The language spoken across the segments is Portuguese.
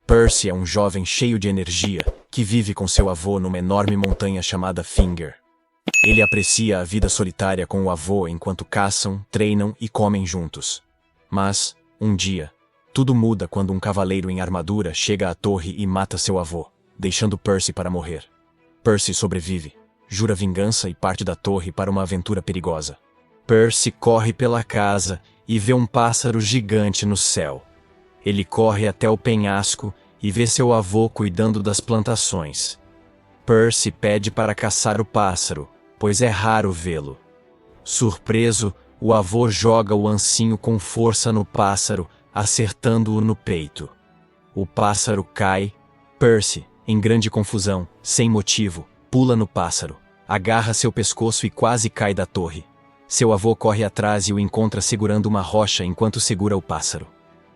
Percy é um jovem cheio de energia, que vive com seu avô numa enorme montanha chamada Finger. Ele aprecia a vida solitária com o avô enquanto caçam, treinam e comem juntos. Mas, um dia, tudo muda quando um cavaleiro em armadura chega à torre e mata seu avô, deixando Percy para morrer. Percy sobrevive, jura vingança e parte da torre para uma aventura perigosa. Percy corre pela casa e vê um pássaro gigante no céu. Ele corre até o penhasco e vê seu avô cuidando das plantações. Percy pede para caçar o pássaro, pois é raro vê-lo. Surpreso, o avô joga o ancinho com força no pássaro, acertando-o no peito. O pássaro cai. Percy, em grande confusão, sem motivo, pula no pássaro, agarra seu pescoço e quase cai da torre. Seu avô corre atrás e o encontra segurando uma rocha enquanto segura o pássaro.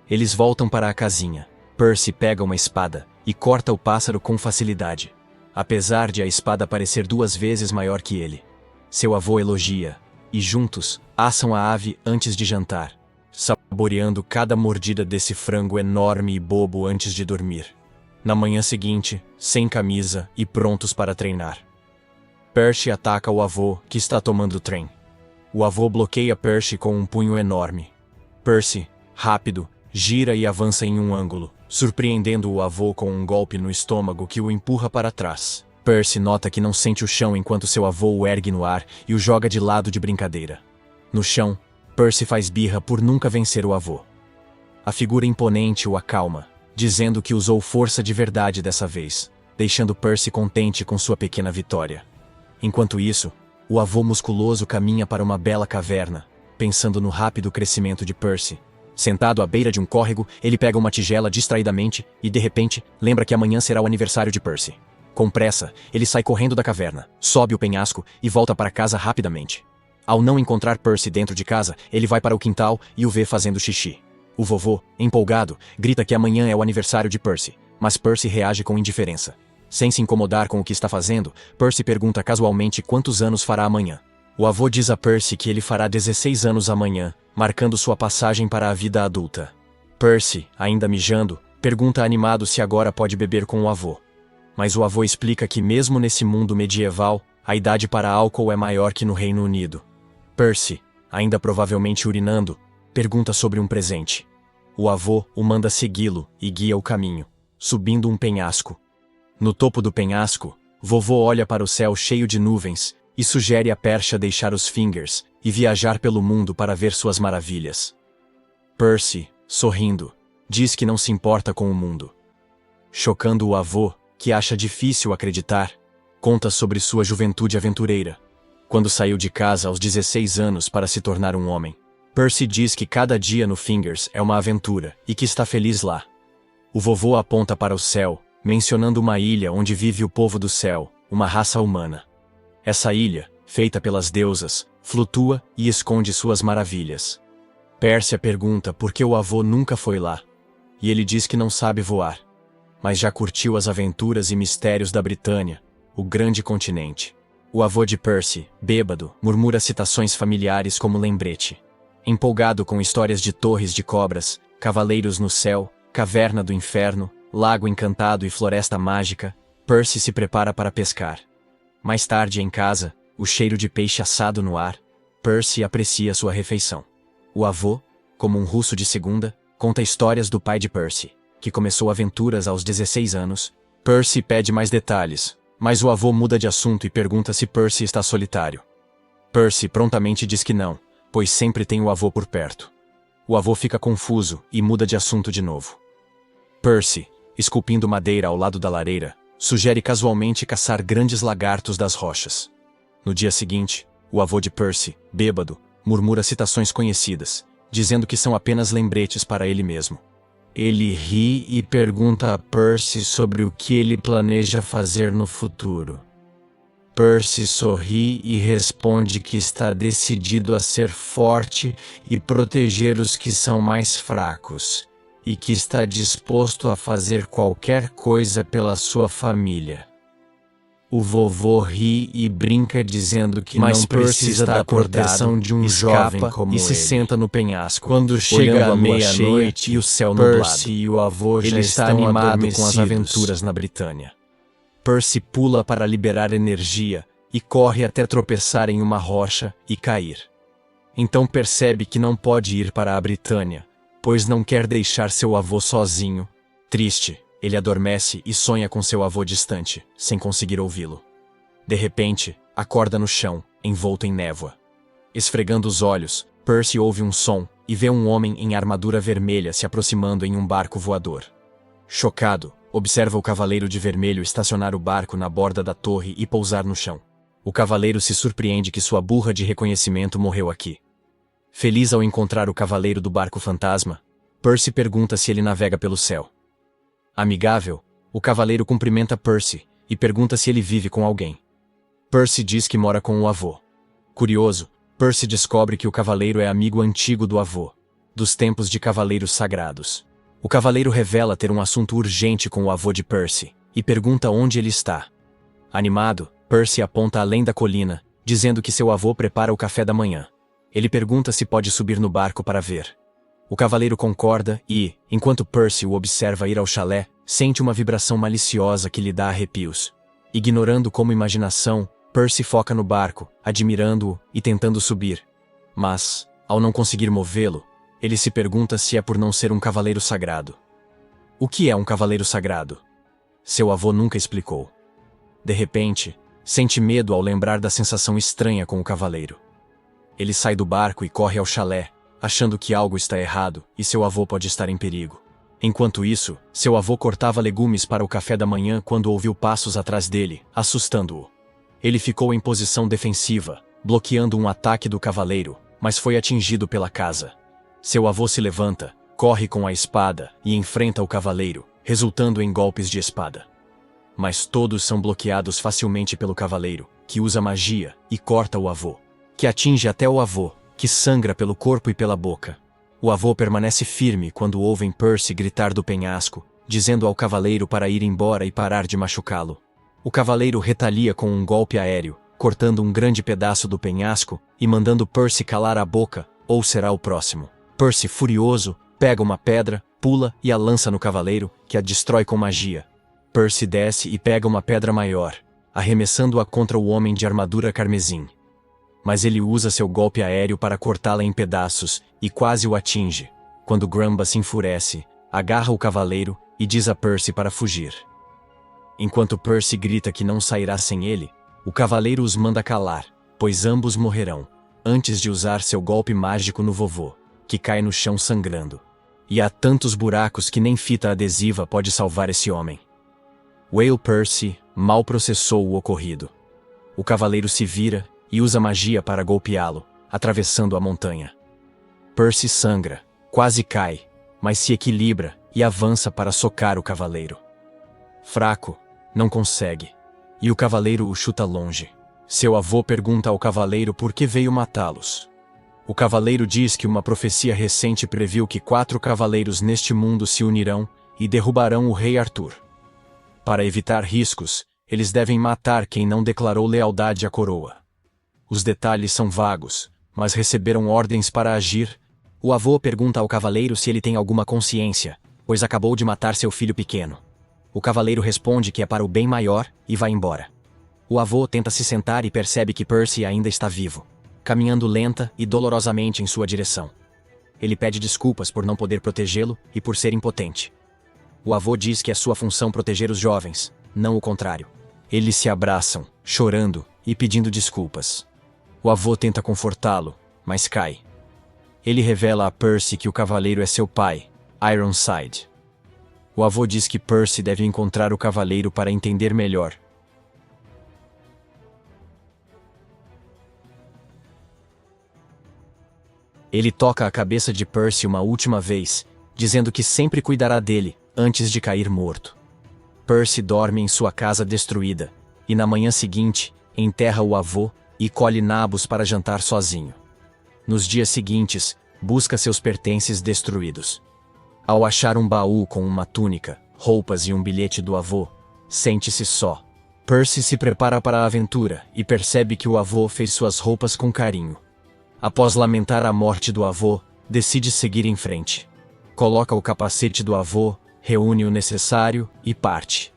Eles voltam para a casinha. Percy pega uma espada e corta o pássaro com facilidade, apesar de a espada parecer 2 vezes maior que ele. Seu avô elogia, e juntos, assam a ave antes de jantar, saboreando cada mordida desse frango enorme e bobo antes de dormir. Na manhã seguinte, sem camisa e prontos para treinar. Percy ataca o avô, que está tomando o trem. O avô bloqueia Percy com um punho enorme. Percy, rápido, gira e avança em um ângulo, surpreendendo o avô com um golpe no estômago que o empurra para trás. Percy nota que não sente o chão enquanto seu avô o ergue no ar e o joga de lado de brincadeira. No chão, Percy faz birra por nunca vencer o avô. A figura imponente o acalma, dizendo que usou força de verdade dessa vez, deixando Percy contente com sua pequena vitória. Enquanto isso, o avô musculoso caminha para uma bela caverna, pensando no rápido crescimento de Percy. Sentado à beira de um córrego, ele pega uma tigela distraidamente e, de repente, lembra que amanhã será o aniversário de Percy. Com pressa, ele sai correndo da caverna, sobe o penhasco e volta para casa rapidamente. Ao não encontrar Percy dentro de casa, ele vai para o quintal e o vê fazendo xixi. O vovô, empolgado, grita que amanhã é o aniversário de Percy, mas Percy reage com indiferença. Sem se incomodar com o que está fazendo, Percy pergunta casualmente quantos anos fará amanhã. O avô diz a Percy que ele fará 16 anos amanhã, marcando sua passagem para a vida adulta. Percy, ainda mijando, pergunta animado se agora pode beber com o avô. Mas o avô explica que mesmo nesse mundo medieval, a idade para álcool é maior que no Reino Unido. Percy, ainda provavelmente urinando, pergunta sobre um presente. O avô o manda segui-lo e guia o caminho, subindo um penhasco. No topo do penhasco, vovô olha para o céu cheio de nuvens e sugere a Percy deixar os Fingers e viajar pelo mundo para ver suas maravilhas. Percy, sorrindo, diz que não se importa com o mundo. Chocando o avô, que acha difícil acreditar, conta sobre sua juventude aventureira, quando saiu de casa aos 16 anos para se tornar um homem. Percy diz que cada dia no Fingers é uma aventura e que está feliz lá. O vovô aponta para o céu, mencionando uma ilha onde vive o povo do céu, uma raça humana. Essa ilha, feita pelas deusas, flutua e esconde suas maravilhas. Percy pergunta por que o avô nunca foi lá, e ele diz que não sabe voar, mas já curtiu as aventuras e mistérios da Britânia, o grande continente. O avô de Percy, bêbado, murmura citações familiares como lembrete. Empolgado com histórias de torres de cobras, cavaleiros no céu, caverna do inferno, lago encantado e floresta mágica, Percy se prepara para pescar. Mais tarde em casa, o cheiro de peixe assado no ar, Percy aprecia sua refeição. O avô, como um russo de segunda, conta histórias do pai de Percy, que começou aventuras aos 16 anos. Percy pede mais detalhes, mas o avô muda de assunto e pergunta se Percy está solitário. Percy prontamente diz que não, pois sempre tem o avô por perto. O avô fica confuso e muda de assunto de novo. Percy, esculpindo madeira ao lado da lareira, sugere casualmente caçar grandes lagartos das rochas. No dia seguinte, o avô de Percy, bêbado, murmura citações conhecidas, dizendo que são apenas lembretes para ele mesmo. Ele ri e pergunta a Percy sobre o que ele planeja fazer no futuro. Percy sorri e responde que está decidido a ser forte e proteger os que são mais fracos, e que está disposto a fazer qualquer coisa pela sua família. O vovô ri e brinca dizendo que não precisa da proteção de um jovem como ele. Se senta no penhasco. Quando chega a meia-noite e o céu nublado, Percy e o avô já está animado com as aventuras na Britânia. Percy pula para liberar energia e corre até tropeçar em uma rocha e cair. Então percebe que não pode ir para a Britânia, pois não quer deixar seu avô sozinho. Triste, ele adormece e sonha com seu avô distante, sem conseguir ouvi-lo. De repente, acorda no chão, envolto em névoa. Esfregando os olhos, Percy ouve um som e vê um homem em armadura vermelha se aproximando em um barco voador. Chocado, observa o cavaleiro de vermelho estacionar o barco na borda da torre e pousar no chão. O cavaleiro se surpreende que sua burra de reconhecimento morreu aqui. Feliz ao encontrar o cavaleiro do barco fantasma, Percy pergunta se ele navega pelo céu. Amigável, o cavaleiro cumprimenta Percy e pergunta se ele vive com alguém. Percy diz que mora com o avô. Curioso, Percy descobre que o cavaleiro é amigo antigo do avô, dos tempos de cavaleiros sagrados. O cavaleiro revela ter um assunto urgente com o avô de Percy e pergunta onde ele está. Animado, Percy aponta além da colina, dizendo que seu avô prepara o café da manhã. Ele pergunta se pode subir no barco para ver. O cavaleiro concorda e, enquanto Percy o observa ir ao chalé, sente uma vibração maliciosa que lhe dá arrepios. Ignorando como imaginação, Percy foca no barco, admirando-o e tentando subir. Mas, ao não conseguir movê-lo, ele se pergunta se é por não ser um cavaleiro sagrado. O que é um cavaleiro sagrado? Seu avô nunca explicou. De repente, sente medo ao lembrar da sensação estranha com o cavaleiro. Ele sai do barco e corre ao chalé, achando que algo está errado e seu avô pode estar em perigo. Enquanto isso, seu avô cortava legumes para o café da manhã quando ouviu passos atrás dele, assustando-o. Ele ficou em posição defensiva, bloqueando um ataque do cavaleiro, mas foi atingido pela casa. Seu avô se levanta, corre com a espada e enfrenta o cavaleiro, resultando em golpes de espada. Mas todos são bloqueados facilmente pelo cavaleiro, que usa magia e corta o avô, que atinge até o avô, que sangra pelo corpo e pela boca. O avô permanece firme quando ouvem Percy gritar do penhasco, dizendo ao cavaleiro para ir embora e parar de machucá-lo. O cavaleiro retalia com um golpe aéreo, cortando um grande pedaço do penhasco e mandando Percy calar a boca, ou será o próximo. Percy, furioso, pega uma pedra, pula e a lança no cavaleiro, que a destrói com magia. Percy desce e pega uma pedra maior, arremessando-a contra o homem de armadura carmesim. Mas ele usa seu golpe aéreo para cortá-la em pedaços e quase o atinge, quando Grumba se enfurece, agarra o cavaleiro e diz a Percy para fugir. Enquanto Percy grita que não sairá sem ele, o cavaleiro os manda calar, pois ambos morrerão, antes de usar seu golpe mágico no vovô, que cai no chão sangrando. E há tantos buracos que nem fita adesiva pode salvar esse homem. Whale Percy mal processou o ocorrido. O cavaleiro se vira e usa magia para golpeá-lo, atravessando a montanha. Percy sangra, quase cai, mas se equilibra e avança para socar o cavaleiro. Fraco, não consegue, e o cavaleiro o chuta longe. Seu avô pergunta ao cavaleiro por que veio matá-los. O cavaleiro diz que uma profecia recente previu que 4 cavaleiros neste mundo se unirão e derrubarão o rei Arthur. Para evitar riscos, eles devem matar quem não declarou lealdade à coroa. Os detalhes são vagos, mas receberam ordens para agir. O avô pergunta ao cavaleiro se ele tem alguma consciência, pois acabou de matar seu filho pequeno. O cavaleiro responde que é para o bem maior e vai embora. O avô tenta se sentar e percebe que Percy ainda está vivo, caminhando lenta e dolorosamente em sua direção. Ele pede desculpas por não poder protegê-lo e por ser impotente. O avô diz que é sua função proteger os jovens, não o contrário. Eles se abraçam, chorando e pedindo desculpas. O avô tenta confortá-lo, mas cai. Ele revela a Percy que o cavaleiro é seu pai, Ironside. O avô diz que Percy deve encontrar o cavaleiro para entender melhor. Ele toca a cabeça de Percy uma última vez, dizendo que sempre cuidará dele, antes de cair morto. Percy dorme em sua casa destruída, e na manhã seguinte, enterra o avô e colhe nabos para jantar sozinho. Nos dias seguintes, busca seus pertences destruídos. Ao achar um baú com uma túnica, roupas e um bilhete do avô, sente-se só. Percy se prepara para a aventura e percebe que o avô fez suas roupas com carinho. Após lamentar a morte do avô, decide seguir em frente. Coloca o capacete do avô, reúne o necessário e parte.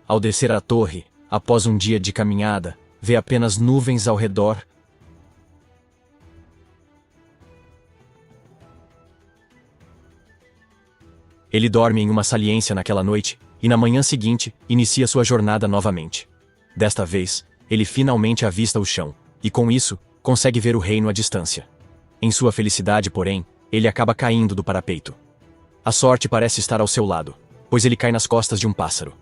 Ao descer a torre, após um dia de caminhada, vê apenas nuvens ao redor. Ele dorme em uma saliência naquela noite, e na manhã seguinte, inicia sua jornada novamente. Desta vez, ele finalmente avista o chão, e com isso, consegue ver o reino à distância. Em sua felicidade, porém, ele acaba caindo do parapeito. A sorte parece estar ao seu lado, pois ele cai nas costas de um pássaro.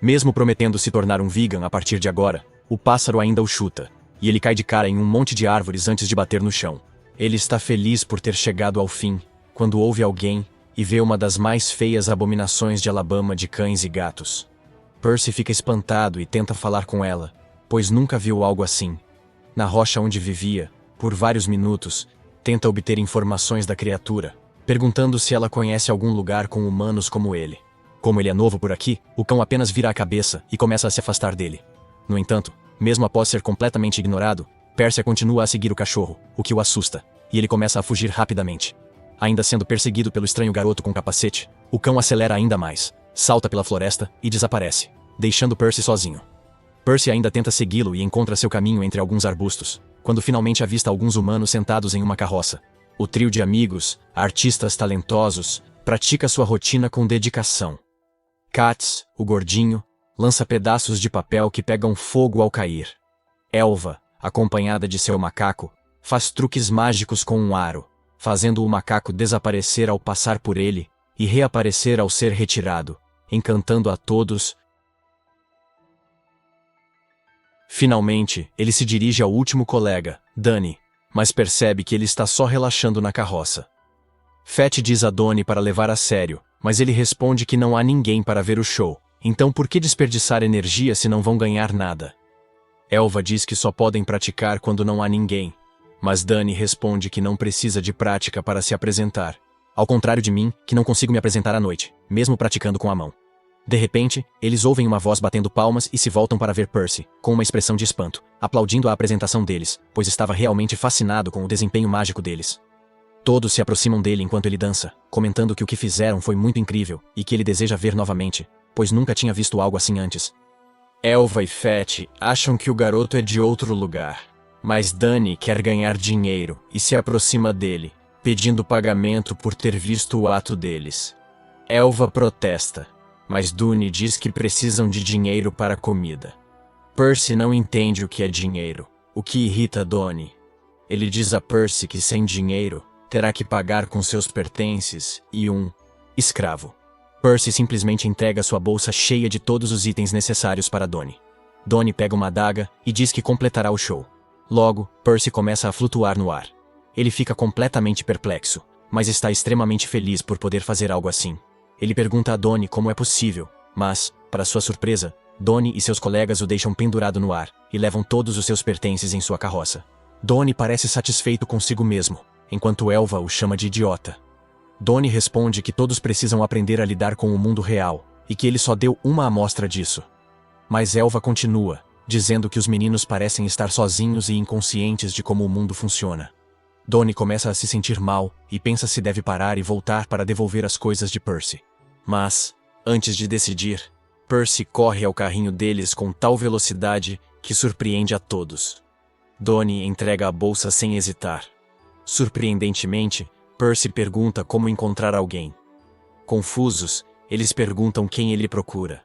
Mesmo prometendo se tornar um vegan a partir de agora, o pássaro ainda o chuta, e ele cai de cara em um monte de árvores antes de bater no chão. Ele está feliz por ter chegado ao fim, quando ouve alguém e vê uma das mais feias abominações de Alabama de cães e gatos. Percy fica espantado e tenta falar com ela, pois nunca viu algo assim. Na rocha onde vivia, por vários minutos, tenta obter informações da criatura, perguntando se ela conhece algum lugar com humanos como ele. Como ele é novo por aqui, o cão apenas vira a cabeça e começa a se afastar dele. No entanto, mesmo após ser completamente ignorado, Percy continua a seguir o cachorro, o que o assusta, e ele começa a fugir rapidamente. Ainda sendo perseguido pelo estranho garoto com capacete, o cão acelera ainda mais, salta pela floresta e desaparece, deixando Percy sozinho. Percy ainda tenta segui-lo e encontra seu caminho entre alguns arbustos, quando finalmente avista alguns humanos sentados em uma carroça. O trio de amigos, artistas talentosos, pratica sua rotina com dedicação. Katz, o gordinho, lança pedaços de papel que pegam fogo ao cair. Elva, acompanhada de seu macaco, faz truques mágicos com um aro, fazendo o macaco desaparecer ao passar por ele e reaparecer ao ser retirado, encantando a todos. Finalmente, ele se dirige ao último colega, Danny, mas percebe que ele está só relaxando na carroça. Fett diz a Donnie para levar a sério, mas ele responde que não há ninguém para ver o show, então por que desperdiçar energia se não vão ganhar nada? Elva diz que só podem praticar quando não há ninguém, mas Danny responde que não precisa de prática para se apresentar, ao contrário de mim, que não consigo me apresentar à noite, mesmo praticando com a mão. De repente, eles ouvem uma voz batendo palmas e se voltam para ver Percy, com uma expressão de espanto, aplaudindo a apresentação deles, pois estava realmente fascinado com o desempenho mágico deles. Todos se aproximam dele enquanto ele dança, comentando que o que fizeram foi muito incrível e que ele deseja ver novamente, pois nunca tinha visto algo assim antes. Elva e Fett acham que o garoto é de outro lugar, mas Danny quer ganhar dinheiro e se aproxima dele, pedindo pagamento por ter visto o ato deles. Elva protesta, mas Danny diz que precisam de dinheiro para comida. Percy não entende o que é dinheiro, o que irrita Danny. Ele diz a Percy que sem dinheiro, terá que pagar com seus pertences e um escravo. Percy simplesmente entrega sua bolsa cheia de todos os itens necessários para Danny. Danny pega uma adaga e diz que completará o show. Logo, Percy começa a flutuar no ar. Ele fica completamente perplexo, mas está extremamente feliz por poder fazer algo assim. Ele pergunta a Danny como é possível, mas, para sua surpresa, Danny e seus colegas o deixam pendurado no ar e levam todos os seus pertences em sua carroça. Danny parece satisfeito consigo mesmo, enquanto Elva o chama de idiota. Danny responde que todos precisam aprender a lidar com o mundo real e que ele só deu uma amostra disso. Mas Elva continua, dizendo que os meninos parecem estar sozinhos e inconscientes de como o mundo funciona. Danny começa a se sentir mal e pensa se deve parar e voltar para devolver as coisas de Percy. Mas, antes de decidir, Percy corre ao carrinho deles com tal velocidade que surpreende a todos. Danny entrega a bolsa sem hesitar. Surpreendentemente, Percy pergunta como encontrar alguém. Confusos, eles perguntam quem ele procura.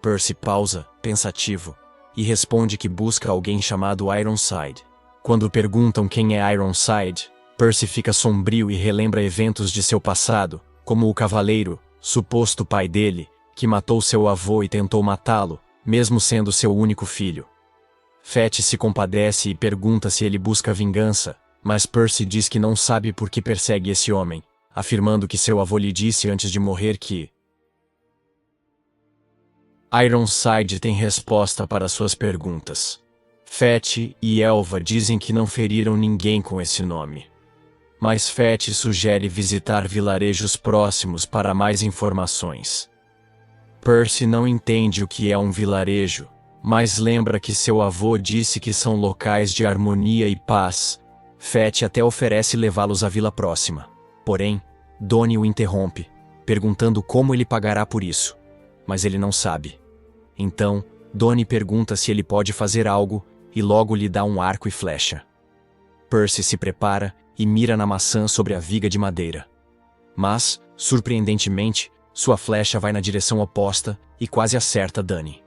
Percy pausa, pensativo, e responde que busca alguém chamado Ironside. Quando perguntam quem é Ironside, Percy fica sombrio e relembra eventos de seu passado, como o cavaleiro, suposto pai dele, que matou seu avô e tentou matá-lo, mesmo sendo seu único filho. Fett se compadece e pergunta se ele busca vingança, mas Percy diz que não sabe por que persegue esse homem, afirmando que seu avô lhe disse antes de morrer que Ironside tem resposta para suas perguntas. Fett e Elva dizem que não feriram ninguém com esse nome. Mas Fett sugere visitar vilarejos próximos para mais informações. Percy não entende o que é um vilarejo, Mas lembra que seu avô disse que são locais de harmonia e paz. Fett até oferece levá-los à vila próxima. Porém, Donnie o interrompe, perguntando como ele pagará por isso. Mas ele não sabe. Então, Donnie pergunta se ele pode fazer algo e logo lhe dá um arco e flecha. Percy se prepara e mira na maçã sobre a viga de madeira. Mas, surpreendentemente, sua flecha vai na direção oposta e quase acerta Donnie.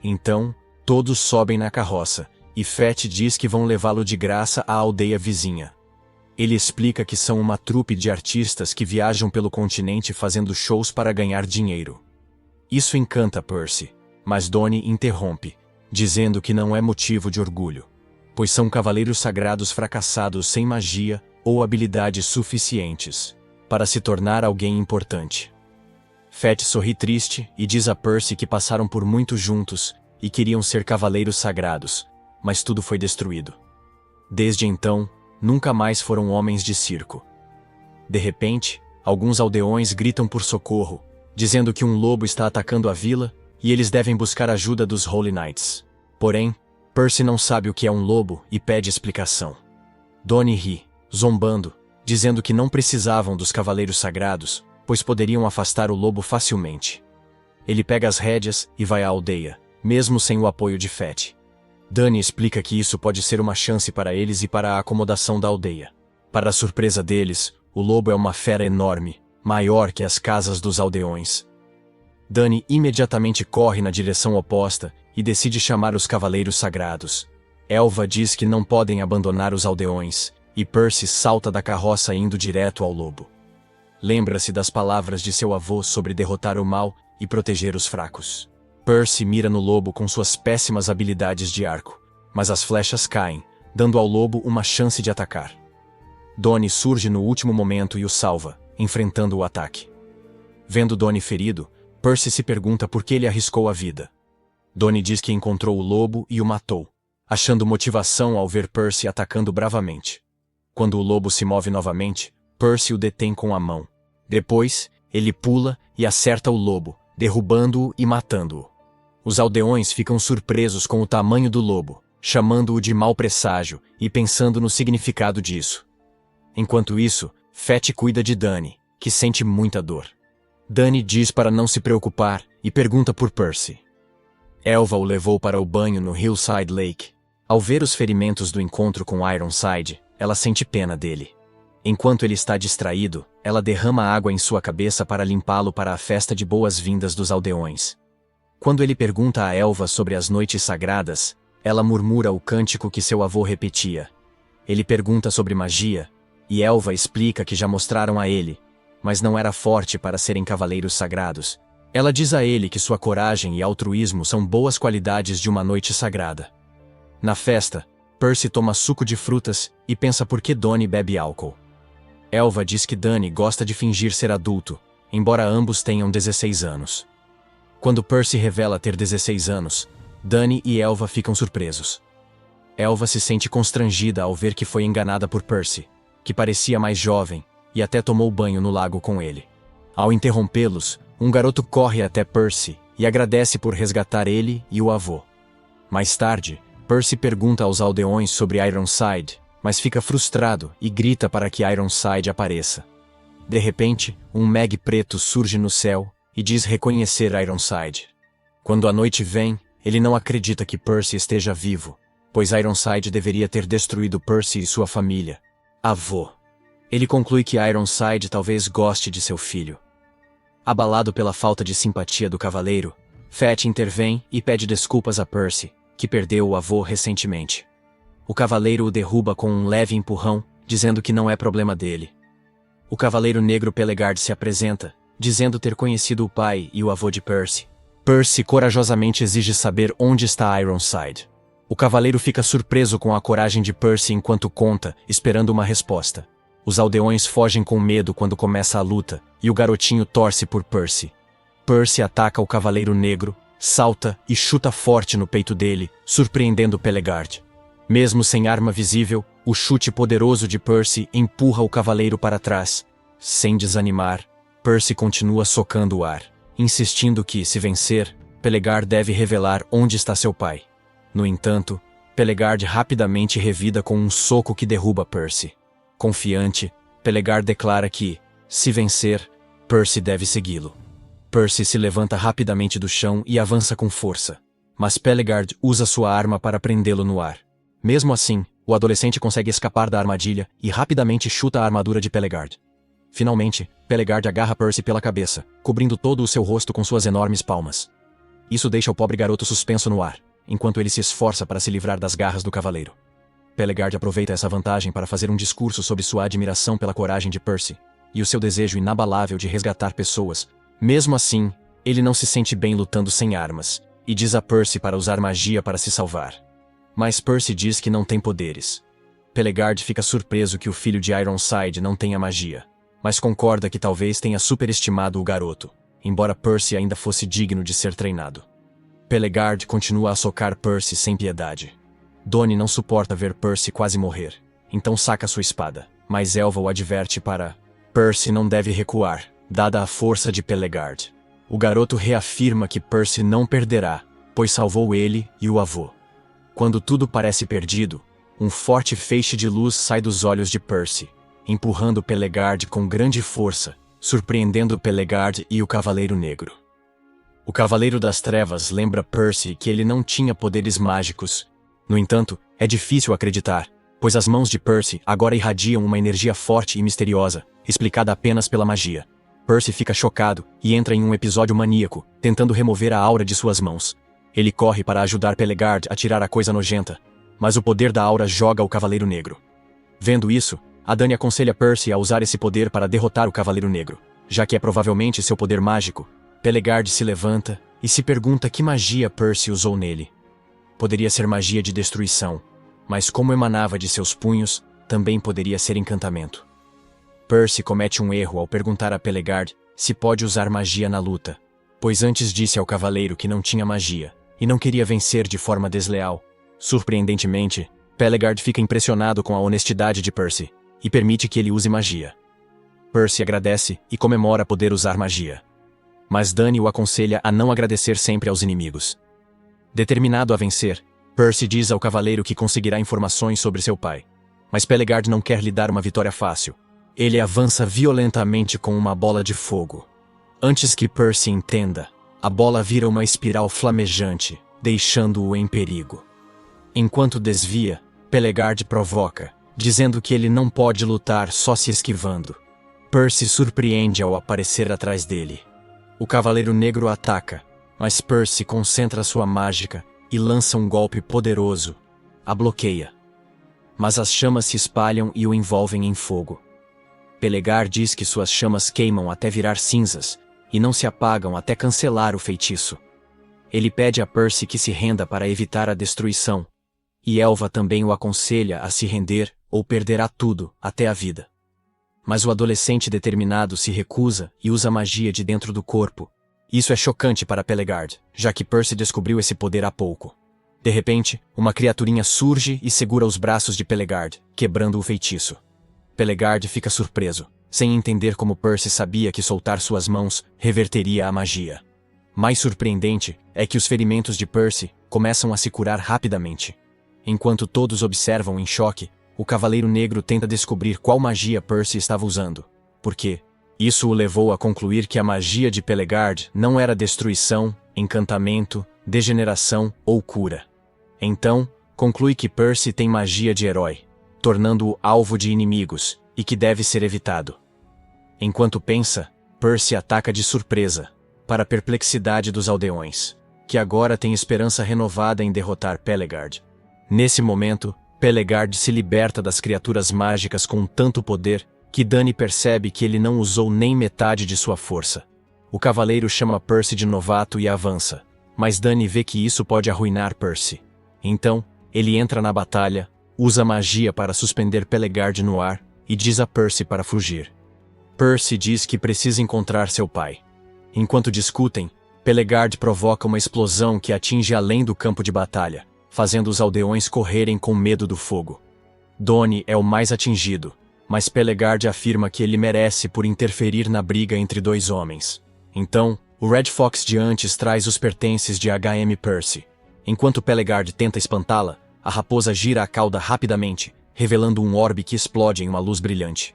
Então, todos sobem na carroça, e Fett diz que vão levá-lo de graça à aldeia vizinha. Ele explica que são uma trupe de artistas que viajam pelo continente fazendo shows para ganhar dinheiro. Isso encanta Percy, mas Donnie interrompe, dizendo que não é motivo de orgulho, pois são cavaleiros sagrados fracassados sem magia ou habilidades suficientes para se tornar alguém importante. Fett sorri triste e diz a Percy que passaram por muito juntos e queriam ser cavaleiros sagrados, mas tudo foi destruído. Desde então, nunca mais foram homens de circo. De repente, alguns aldeões gritam por socorro, dizendo que um lobo está atacando a vila e eles devem buscar ajuda dos Holy Knights. Porém, Percy não sabe o que é um lobo e pede explicação. Donnie ri, zombando, dizendo que não precisavam dos cavaleiros sagrados, pois poderiam afastar o lobo facilmente. Ele pega as rédeas e vai à aldeia, mesmo sem o apoio de Fett. Donnie explica que isso pode ser uma chance para eles e para a acomodação da aldeia. Para a surpresa deles, o lobo é uma fera enorme, maior que as casas dos aldeões. Donnie imediatamente corre na direção oposta e decide chamar os cavaleiros sagrados. Elva diz que não podem abandonar os aldeões, e Percy salta da carroça indo direto ao lobo. Lembra-se das palavras de seu avô sobre derrotar o mal e proteger os fracos. Percy mira no lobo com suas péssimas habilidades de arco, mas as flechas caem, dando ao lobo uma chance de atacar. Donnie surge no último momento e o salva, enfrentando o ataque. Vendo Donnie ferido, Percy se pergunta por que ele arriscou a vida. Donnie diz que encontrou o lobo e o matou, achando motivação ao ver Percy atacando bravamente. Quando o lobo se move novamente, Percy o detém com a mão. Depois, ele pula e acerta o lobo, derrubando-o e matando-o. Os aldeões ficam surpresos com o tamanho do lobo, chamando-o de mau presságio e pensando no significado disso. Enquanto isso, Fett cuida de Donnie, que sente muita dor. Donnie diz para não se preocupar e pergunta por Percy. Elva o levou para o banho no Hillside Lake. Ao ver os ferimentos do encontro com Ironside, ela sente pena dele. Enquanto ele está distraído, ela derrama água em sua cabeça para limpá-lo para a festa de boas-vindas dos aldeões. Quando ele pergunta a Elva sobre as noites sagradas, ela murmura o cântico que seu avô repetia. Ele pergunta sobre magia, e Elva explica que já mostraram a ele, mas não era forte para serem cavaleiros sagrados. Ela diz a ele que sua coragem e altruísmo são boas qualidades de uma noite sagrada. Na festa, Percy toma suco de frutas e pensa por que Donnie bebe álcool. Elva diz que Donnie gosta de fingir ser adulto, embora ambos tenham 16 anos. Quando Percy revela ter 16 anos, Donnie e Elva ficam surpresos. Elva se sente constrangida ao ver que foi enganada por Percy, que parecia mais jovem, e até tomou banho no lago com ele. Ao interrompê-los, um garoto corre até Percy e agradece por resgatar ele e o avô. Mais tarde, Percy pergunta aos aldeões sobre Ironside, mas fica frustrado e grita para que Ironside apareça. De repente, um Meg preto surge no céu e diz reconhecer Ironside. Quando a noite vem, ele não acredita que Percy esteja vivo, pois Ironside deveria ter destruído Percy e sua família. Avô. Ele conclui que Ironside talvez goste de seu filho. Abalado pela falta de simpatia do cavaleiro, Fett intervém e pede desculpas a Percy, que perdeu o avô recentemente. O cavaleiro o derruba com um leve empurrão, dizendo que não é problema dele. O cavaleiro negro Pelegard se apresenta, dizendo ter conhecido o pai e o avô de Percy. Percy corajosamente exige saber onde está Ironside. O cavaleiro fica surpreso com a coragem de Percy enquanto conta, esperando uma resposta. Os aldeões fogem com medo quando começa a luta, e o garotinho torce por Percy. Percy ataca o cavaleiro negro, salta e chuta forte no peito dele, surpreendendo Pelegard. Mesmo sem arma visível, o chute poderoso de Percy empurra o cavaleiro para trás. Sem desanimar, Percy continua socando o ar, insistindo que, se vencer, Pelegard deve revelar onde está seu pai. No entanto, Pelegard rapidamente revida com um soco que derruba Percy. Confiante, Pelegard declara que, se vencer, Percy deve segui-lo. Percy se levanta rapidamente do chão e avança com força, mas Pelegard usa sua arma para prendê-lo no ar. Mesmo assim, o adolescente consegue escapar da armadilha e rapidamente chuta a armadura de Pelegard. Finalmente, Pelegard agarra Percy pela cabeça, cobrindo todo o seu rosto com suas enormes palmas. Isso deixa o pobre garoto suspenso no ar, enquanto ele se esforça para se livrar das garras do cavaleiro. Pelegard aproveita essa vantagem para fazer um discurso sobre sua admiração pela coragem de Percy e o seu desejo inabalável de resgatar pessoas. Mesmo assim, ele não se sente bem lutando sem armas, e diz a Percy para usar magia para se salvar. Mas Percy diz que não tem poderes. Pelegard fica surpreso que o filho de Ironside não tenha magia, mas concorda que talvez tenha superestimado o garoto, embora Percy ainda fosse digno de ser treinado. Pelegard continua a socar Percy sem piedade. Donnie não suporta ver Percy quase morrer, então saca sua espada, mas Elva o adverte para... Percy não deve recuar, dada a força de Pelegard. O garoto reafirma que Percy não perderá, pois salvou ele e o avô. Quando tudo parece perdido, um forte feixe de luz sai dos olhos de Percy, empurrando Pelegard com grande força, surpreendendo Pelegard e o Cavaleiro Negro. O Cavaleiro das Trevas lembra Percy que ele não tinha poderes mágicos. No entanto, é difícil acreditar, pois as mãos de Percy agora irradiam uma energia forte e misteriosa, explicada apenas pela magia. Percy fica chocado e entra em um episódio maníaco, tentando remover a aura de suas mãos. Ele corre para ajudar Pelegard a tirar a coisa nojenta, mas o poder da aura joga o Cavaleiro Negro. Vendo isso, a Dani aconselha Percy a usar esse poder para derrotar o Cavaleiro Negro, já que é provavelmente seu poder mágico. Pelegard se levanta e se pergunta que magia Percy usou nele. Poderia ser magia de destruição, mas como emanava de seus punhos, também poderia ser encantamento. Percy comete um erro ao perguntar a Pelegard se pode usar magia na luta, pois antes disse ao cavaleiro que não tinha magia e não queria vencer de forma desleal. Surpreendentemente, Pelegard fica impressionado com a honestidade de Percy e permite que ele use magia. Percy agradece e comemora poder usar magia. Mas Dani o aconselha a não agradecer sempre aos inimigos. Determinado a vencer, Percy diz ao cavaleiro que conseguirá informações sobre seu pai. Mas Pelegard não quer lhe dar uma vitória fácil. Ele avança violentamente com uma bola de fogo. Antes que Percy entenda, a bola vira uma espiral flamejante, deixando-o em perigo. Enquanto desvia, Pelegard provoca, dizendo que ele não pode lutar só se esquivando. Percy surpreende ao aparecer atrás dele. O Cavaleiro Negro ataca, mas Percy concentra sua mágica e lança um golpe poderoso. A bloqueia. Mas as chamas se espalham e o envolvem em fogo. Pelegard diz que suas chamas queimam até virar cinzas e não se apagam até cancelar o feitiço. Ele pede a Percy que se renda para evitar a destruição, e Elva também o aconselha a se render ou perderá tudo, até a vida. Mas o adolescente determinado se recusa e usa magia de dentro do corpo. Isso é chocante para Pelegard, já que Percy descobriu esse poder há pouco. De repente, uma criaturinha surge e segura os braços de Pelegard, quebrando o feitiço. Pelegard fica surpreso, sem entender como Percy sabia que soltar suas mãos reverteria a magia. Mais surpreendente é que os ferimentos de Percy começam a se curar rapidamente. Enquanto todos observam em choque, o Cavaleiro Negro tenta descobrir qual magia Percy estava usando. Por quê? Isso o levou a concluir que a magia de Pelegard não era destruição, encantamento, degeneração ou cura. Então, conclui que Percy tem magia de herói, tornando-o alvo de inimigos, e que deve ser evitado. Enquanto pensa, Percy ataca de surpresa, para a perplexidade dos aldeões, que agora têm esperança renovada em derrotar Pelegard. Nesse momento, Pelegard se liberta das criaturas mágicas com tanto poder que Dani percebe que ele não usou nem metade de sua força. O cavaleiro chama Percy de novato e avança, mas Dani vê que isso pode arruinar Percy. Então, ele entra na batalha, usa magia para suspender Pelegard no ar e diz a Percy para fugir. Percy diz que precisa encontrar seu pai. Enquanto discutem, Pelegard provoca uma explosão que atinge além do campo de batalha, fazendo os aldeões correrem com medo do fogo. Donnie é o mais atingido, mas Pelegard afirma que ele merece por interferir na briga entre dois homens. Então, O Red Fox de antes traz os pertences de H.M. Percy. Enquanto Pelegard tenta espantá-la, a raposa gira a cauda rapidamente, revelando um orbe que explode em uma luz brilhante.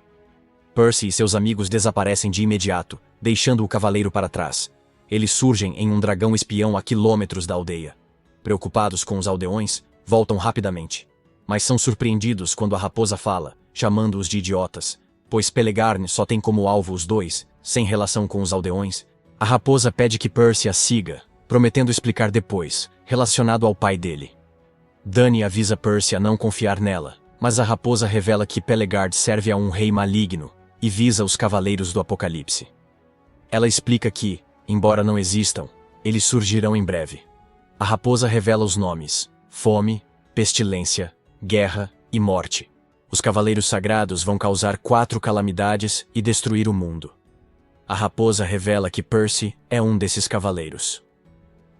Percy e seus amigos desaparecem de imediato, deixando o cavaleiro para trás. Eles surgem em um dragão espião a quilômetros da aldeia. Preocupados com os aldeões, voltam rapidamente. Mas são surpreendidos quando a raposa fala, chamando-os de idiotas, pois Pelegard só tem como alvo os dois, sem relação com os aldeões. A raposa pede que Percy a siga, prometendo explicar depois, relacionado ao pai dele. Dany avisa Percy a não confiar nela, mas a raposa revela que Pelegard serve a um rei maligno e visa os cavaleiros do Apocalipse. Ela explica que, embora não existam, eles surgirão em breve. A raposa revela os nomes: fome, pestilência, guerra e morte. Os cavaleiros sagrados vão causar 4 calamidades e destruir o mundo. A raposa revela que Percy é um desses cavaleiros.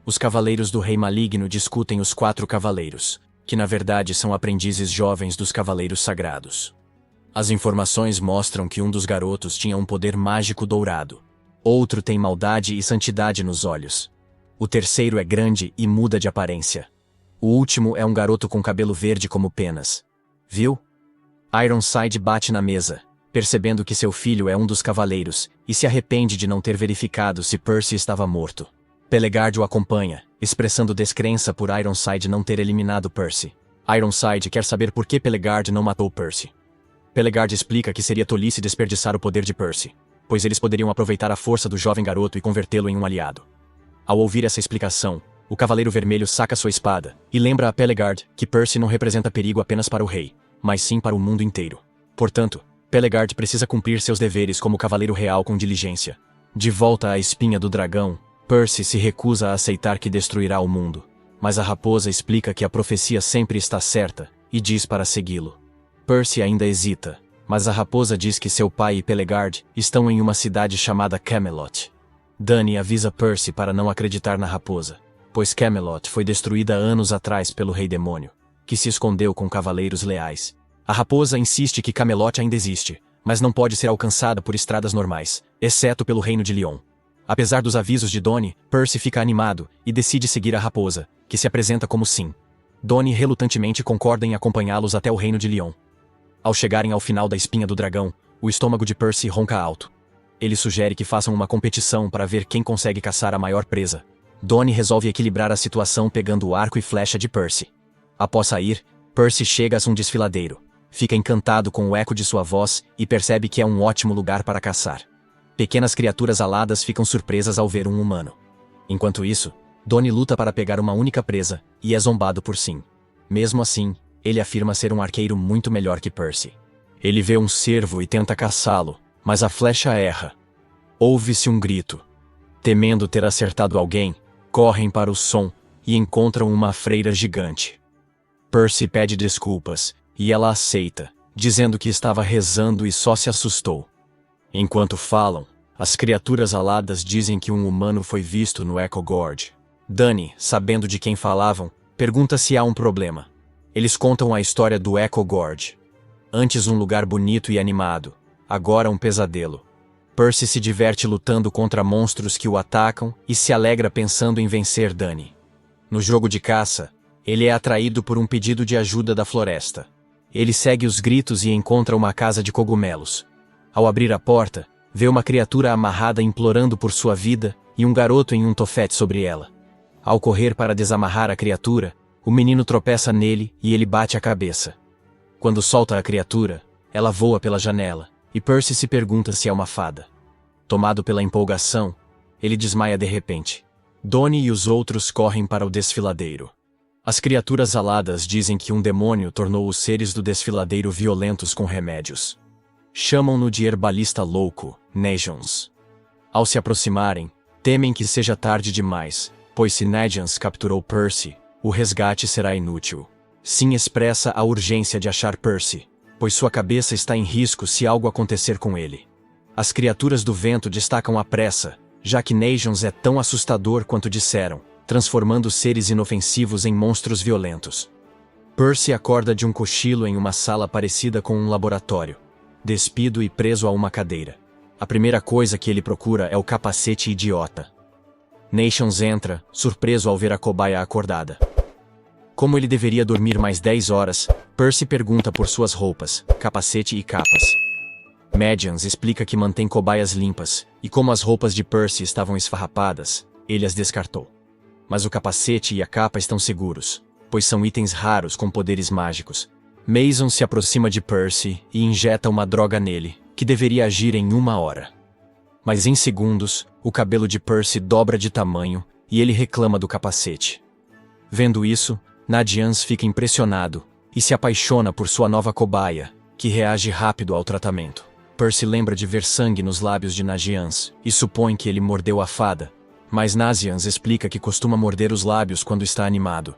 Os cavaleiros do rei maligno discutem os 4 cavaleiros, que na verdade são aprendizes jovens dos cavaleiros sagrados. As informações mostram que um dos garotos tinha um poder mágico dourado. Outro tem maldade e santidade nos olhos. O terceiro é grande e muda de aparência. O último é um garoto com cabelo verde como penas. Viu? Ironside bate na mesa, percebendo que seu filho é um dos cavaleiros, e se arrepende de não ter verificado se Percy estava morto. Pelegard o acompanha, expressando descrença por Ironside não ter eliminado Percy. Ironside quer saber por que Pelegard não matou Percy. Pelegard explica que seria tolice desperdiçar o poder de Percy, pois eles poderiam aproveitar a força do jovem garoto e convertê-lo em um aliado. Ao ouvir essa explicação, o Cavaleiro Vermelho saca sua espada e lembra a Pelegard que Percy não representa perigo apenas para o rei, mas sim para o mundo inteiro. Portanto, Pelegard precisa cumprir seus deveres como Cavaleiro Real com diligência. De volta à Espinha do Dragão, Percy se recusa a aceitar que destruirá o mundo, mas a raposa explica que a profecia sempre está certa e diz para segui-lo. Percy ainda hesita, mas a raposa diz que seu pai e Pelegard estão em uma cidade chamada Camelot. Dany avisa Percy para não acreditar na raposa, pois Camelot foi destruída anos atrás pelo Rei Demônio, que se escondeu com cavaleiros leais. A raposa insiste que Camelot ainda existe, mas não pode ser alcançada por estradas normais, exceto pelo Reino de Lyon. Apesar dos avisos de Dany, Percy fica animado e decide seguir a raposa, que se apresenta como sim. Dany relutantemente concorda em acompanhá-los até o Reino de Lyon. Ao chegarem ao final da Espinha do Dragão, o estômago de Percy ronca alto. Ele sugere que façam uma competição para ver quem consegue caçar a maior presa. Dany resolve equilibrar a situação pegando o arco e flecha de Percy. Após sair, Percy chega a um desfiladeiro. Fica encantado com o eco de sua voz e percebe que é um ótimo lugar para caçar. Pequenas criaturas aladas ficam surpresas ao ver um humano. Enquanto isso, Dany luta para pegar uma única presa e é zombado por Sim. Mesmo assim, ele afirma ser um arqueiro muito melhor que Percy. Ele vê um cervo e tenta caçá-lo, mas a flecha erra. Ouve-se um grito. Temendo ter acertado alguém, correm para o som e encontram uma freira gigante. Percy pede desculpas, e ela aceita, dizendo que estava rezando e só se assustou. Enquanto falam, as criaturas aladas dizem que um humano foi visto no Echo Gorge. Dany, sabendo de quem falavam, pergunta se há um problema. Eles contam a história do Echo Gorge. Antes um lugar bonito e animado, agora um pesadelo. Percy se diverte lutando contra monstros que o atacam e se alegra pensando em vencer Dany. No jogo de caça, ele é atraído por um pedido de ajuda da floresta. Ele segue os gritos e encontra uma casa de cogumelos. Ao abrir a porta, vê uma criatura amarrada implorando por sua vida e um garoto em um tofete sobre ela. Ao correr para desamarrar a criatura, o menino tropeça nele e ele bate a cabeça. Quando solta a criatura, ela voa pela janela, e Percy se pergunta se é uma fada. Tomado pela empolgação, ele desmaia de repente. Dany e os outros correm para o desfiladeiro. As criaturas aladas dizem que um demônio tornou os seres do desfiladeiro violentos com remédios. Chamam-no de herbalista louco, Nejans. Ao se aproximarem, temem que seja tarde demais, pois se Nejans capturou Percy, o resgate será inútil. Sim expressa a urgência de achar Percy, pois sua cabeça está em risco se algo acontecer com ele. As criaturas do vento destacam a pressa, já que Nejans é tão assustador quanto disseram, transformando seres inofensivos em monstros violentos. Percy acorda de um cochilo em uma sala parecida com um laboratório, despido e preso a uma cadeira. A primeira coisa que ele procura é o capacete idiota. Nations entra, surpreso ao ver a cobaia acordada. Como ele deveria dormir mais 10 horas, Percy pergunta por suas roupas, capacete e capas. Medians explica que mantém cobaias limpas, e como as roupas de Percy estavam esfarrapadas, ele as descartou. Mas o capacete e a capa estão seguros, pois são itens raros com poderes mágicos. Mason se aproxima de Percy e injeta uma droga nele, que deveria agir em 1 hora. Mas em segundos, o cabelo de Percy dobra de tamanho e ele reclama do capacete. Vendo isso, Nadians fica impressionado e se apaixona por sua nova cobaia, que reage rápido ao tratamento. Percy lembra de ver sangue nos lábios de Nadians e supõe que ele mordeu a fada, mas Nadians explica que costuma morder os lábios quando está animado.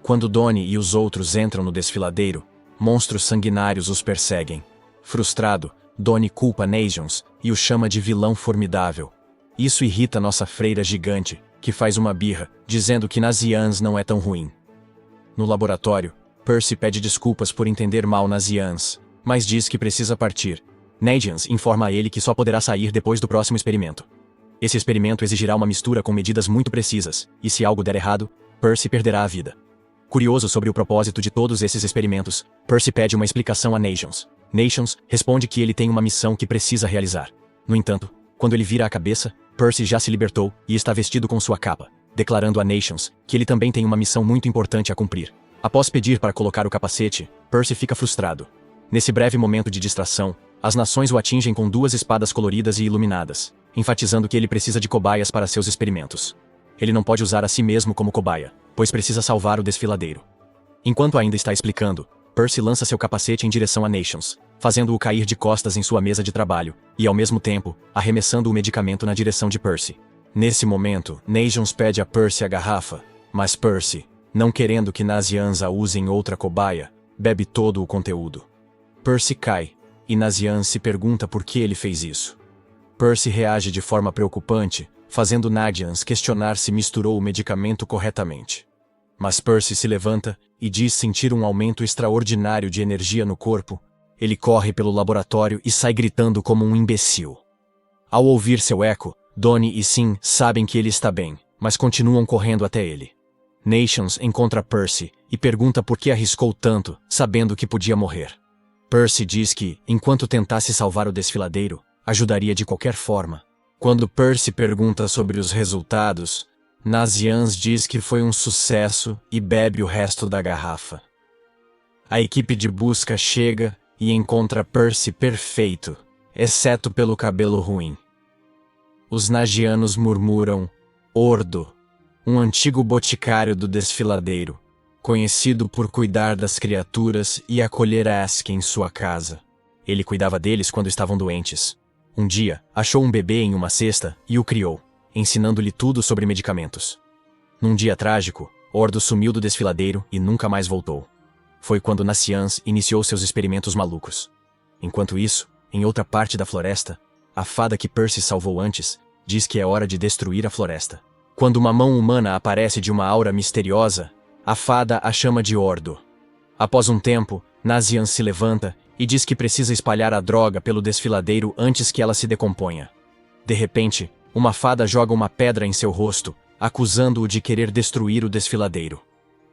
Quando Donnie e os outros entram no desfiladeiro, monstros sanguinários os perseguem. Frustrado, Donnie culpa Nations e o chama de vilão formidável. Isso irrita nossa freira gigante, que faz uma birra, dizendo que Nazians não é tão ruim. No laboratório, Percy pede desculpas por entender mal Nazians, mas diz que precisa partir. Nadians informa a ele que só poderá sair depois do próximo experimento. Esse experimento exigirá uma mistura com medidas muito precisas, e se algo der errado, Percy perderá a vida. Curioso sobre o propósito de todos esses experimentos, Percy pede uma explicação a Nations. Nations responde que ele tem uma missão que precisa realizar. No entanto, quando ele vira a cabeça, Percy já se libertou e está vestido com sua capa, declarando a Nations que ele também tem uma missão muito importante a cumprir. Após pedir para colocar o capacete, Percy fica frustrado. Nesse breve momento de distração, as nações o atingem com 2 espadas coloridas e iluminadas, enfatizando que ele precisa de cobaias para seus experimentos. Ele não pode usar a si mesmo como cobaia, pois precisa salvar o desfiladeiro. Enquanto ainda está explicando, Percy lança seu capacete em direção a Nations, fazendo-o cair de costas em sua mesa de trabalho, e ao mesmo tempo, arremessando o medicamento na direção de Percy. Nesse momento, Nations pede a Percy a garrafa, mas Percy, não querendo que Nazians a use em outra cobaia, bebe todo o conteúdo. Percy cai, e Nazians se pergunta por que ele fez isso. Percy reage de forma preocupante, fazendo Nadians questionar se misturou o medicamento corretamente. Mas Percy se levanta e diz sentir um aumento extraordinário de energia no corpo. Ele corre pelo laboratório e sai gritando como um imbecil. Ao ouvir seu eco, Donnie e Sin sabem que ele está bem, mas continuam correndo até ele. Nations encontra Percy e pergunta por que arriscou tanto, sabendo que podia morrer. Percy diz que, enquanto tentasse salvar o desfiladeiro, ajudaria de qualquer forma. Quando Percy pergunta sobre os resultados, Nazians diz que foi um sucesso e bebe o resto da garrafa. A equipe de busca chega e encontra Percy perfeito, exceto pelo cabelo ruim. Os Nagianos murmuram, Ordo, um antigo boticário do desfiladeiro, conhecido por cuidar das criaturas e acolher Ask em sua casa. Ele cuidava deles quando estavam doentes. Um dia, achou um bebê em uma cesta e o criou, ensinando-lhe tudo sobre medicamentos. Num dia trágico, Ordo sumiu do desfiladeiro e nunca mais voltou. Foi quando Nacians iniciou seus experimentos malucos. Enquanto isso, em outra parte da floresta, a fada que Percy salvou antes diz que é hora de destruir a floresta. Quando uma mão humana aparece de uma aura misteriosa, a fada a chama de Ordo. Após um tempo, Nazian se levanta e diz que precisa espalhar a droga pelo desfiladeiro antes que ela se decomponha. De repente, uma fada joga uma pedra em seu rosto, acusando-o de querer destruir o desfiladeiro.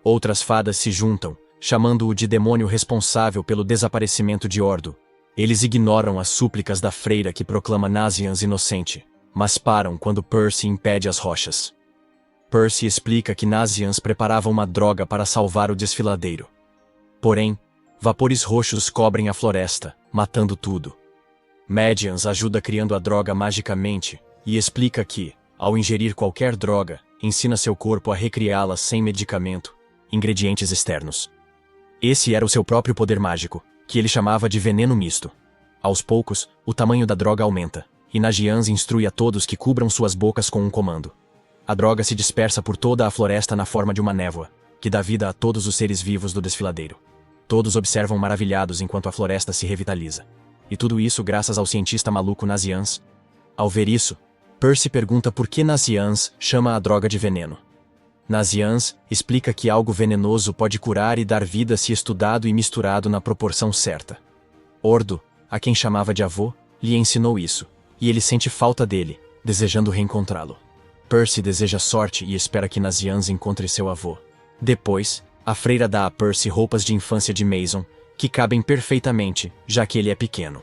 Outras fadas se juntam, chamando-o de demônio responsável pelo desaparecimento de Ordo. Eles ignoram as súplicas da freira que proclama Nazian inocente, mas param quando Percy impede as rochas. Percy explica que Nazians preparava uma droga para salvar o desfiladeiro. Porém, vapores roxos cobrem a floresta, matando tudo. Medians ajuda criando a droga magicamente e explica que, ao ingerir qualquer droga, ensina seu corpo a recriá-la sem medicamento, ingredientes externos. Esse era o seu próprio poder mágico, que ele chamava de veneno misto. Aos poucos, o tamanho da droga aumenta, e Nagians instrui a todos que cubram suas bocas com um comando. A droga se dispersa por toda a floresta na forma de uma névoa, que dá vida a todos os seres vivos do desfiladeiro. Todos observam maravilhados enquanto a floresta se revitaliza. E tudo isso graças ao cientista maluco Nazians. Ao ver isso, Percy pergunta por que Nazians chama a droga de veneno. Nazians explica que algo venenoso pode curar e dar vida se estudado e misturado na proporção certa. Ordo, a quem chamava de avô, lhe ensinou isso, e ele sente falta dele, desejando reencontrá-lo. Percy deseja sorte e espera que Nazianz encontre seu avô. Depois, a freira dá a Percy roupas de infância de Mason, que cabem perfeitamente, já que ele é pequeno.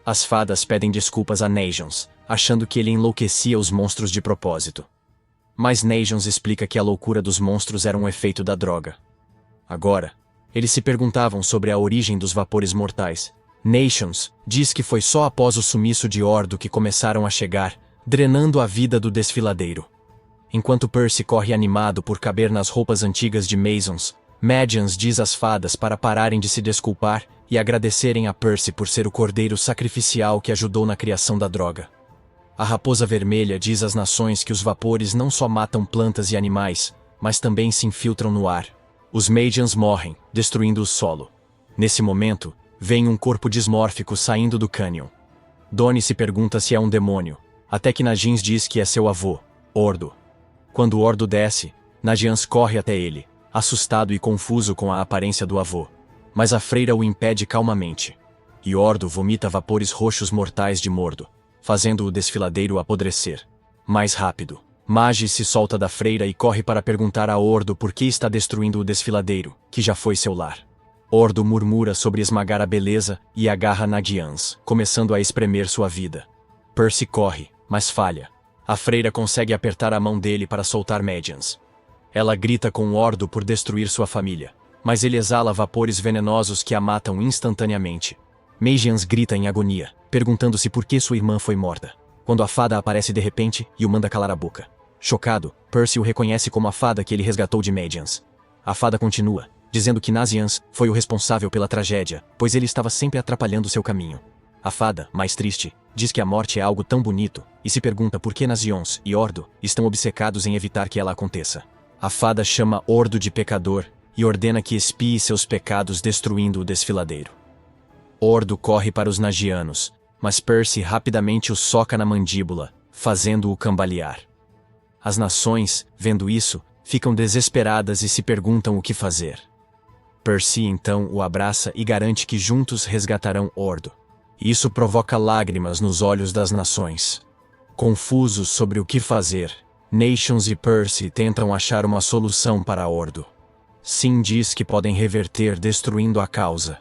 As fadas pedem desculpas a Nations, achando que ele enlouquecia os monstros de propósito. Mas Nations explica que a loucura dos monstros era um efeito da droga. Agora, eles se perguntavam sobre a origem dos vapores mortais. Nations diz que foi só após o sumiço de Ordo que começaram a chegar, drenando a vida do desfiladeiro. Enquanto Percy corre animado por caber nas roupas antigas de Masons, Magians diz às fadas para pararem de se desculpar e agradecerem a Percy por ser o cordeiro sacrificial que ajudou na criação da droga. A Raposa Vermelha diz às nações que os vapores não só matam plantas e animais, mas também se infiltram no ar. Os Magians morrem, destruindo o solo. Nesse momento, vem um corpo dismórfico saindo do cânion. Donnie se pergunta se é um demônio, até que Nagins diz que é seu avô, Ordo. Quando Ordo desce, Nagians corre até ele, assustado e confuso com a aparência do avô. Mas a freira o impede calmamente. E Ordo vomita vapores roxos mortais de Mordo, fazendo o desfiladeiro apodrecer. Mais rápido, Magi se solta da freira e corre para perguntar a Ordo por que está destruindo o desfiladeiro, que já foi seu lar. Ordo murmura sobre esmagar a beleza e agarra Nagians, começando a espremer sua vida. Percy corre, mas falha. A freira consegue apertar a mão dele para soltar Magians. Ela grita com Ordo por destruir sua família, mas ele exala vapores venenosos que a matam instantaneamente. Magians grita em agonia, perguntando-se por que sua irmã foi morta, quando a fada aparece de repente e o manda calar a boca. Chocado, Percy o reconhece como a fada que ele resgatou de Magians. A fada continua, dizendo que Nazianz foi o responsável pela tragédia, pois ele estava sempre atrapalhando seu caminho. A fada, mais triste, diz que a morte é algo tão bonito, e se pergunta por que Nazions e Ordo estão obcecados em evitar que ela aconteça. A fada chama Ordo de pecador e ordena que expie seus pecados destruindo o desfiladeiro. Ordo corre para os Nagianos, mas Percy rapidamente o soca na mandíbula, fazendo-o cambalear. As nações, vendo isso, ficam desesperadas e se perguntam o que fazer. Percy então o abraça e garante que juntos resgatarão Ordo. Isso provoca lágrimas nos olhos das nações. Confusos sobre o que fazer, Nations e Percy tentam achar uma solução para Ordo. Sin diz que podem reverter destruindo a causa.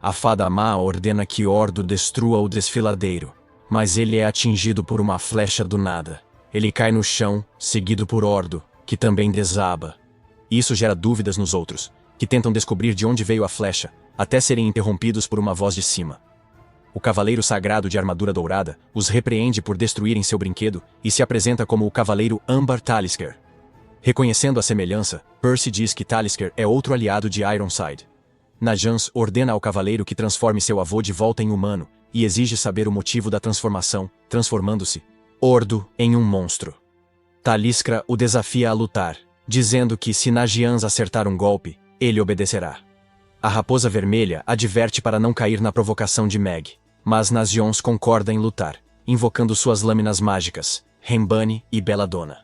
A fada má ordena que Ordo destrua o desfiladeiro, mas ele é atingido por uma flecha do nada. Ele cai no chão, seguido por Ordo, que também desaba. Isso gera dúvidas nos outros, que tentam descobrir de onde veio a flecha, até serem interrompidos por uma voz de cima. O Cavaleiro Sagrado de Armadura Dourada os repreende por destruírem seu brinquedo e se apresenta como o Cavaleiro Ambar Talisker. Reconhecendo a semelhança, Percy diz que Talisker é outro aliado de Ironside. Najans ordena ao Cavaleiro que transforme seu avô de volta em humano e exige saber o motivo da transformação, transformando-se, Ordo, em um monstro. Taliskra o desafia a lutar, dizendo que se Nagians acertar um golpe, ele obedecerá. A Raposa Vermelha adverte para não cair na provocação de Meg, mas Nazions concorda em lutar, invocando suas lâminas mágicas, Rembane e Belladonna.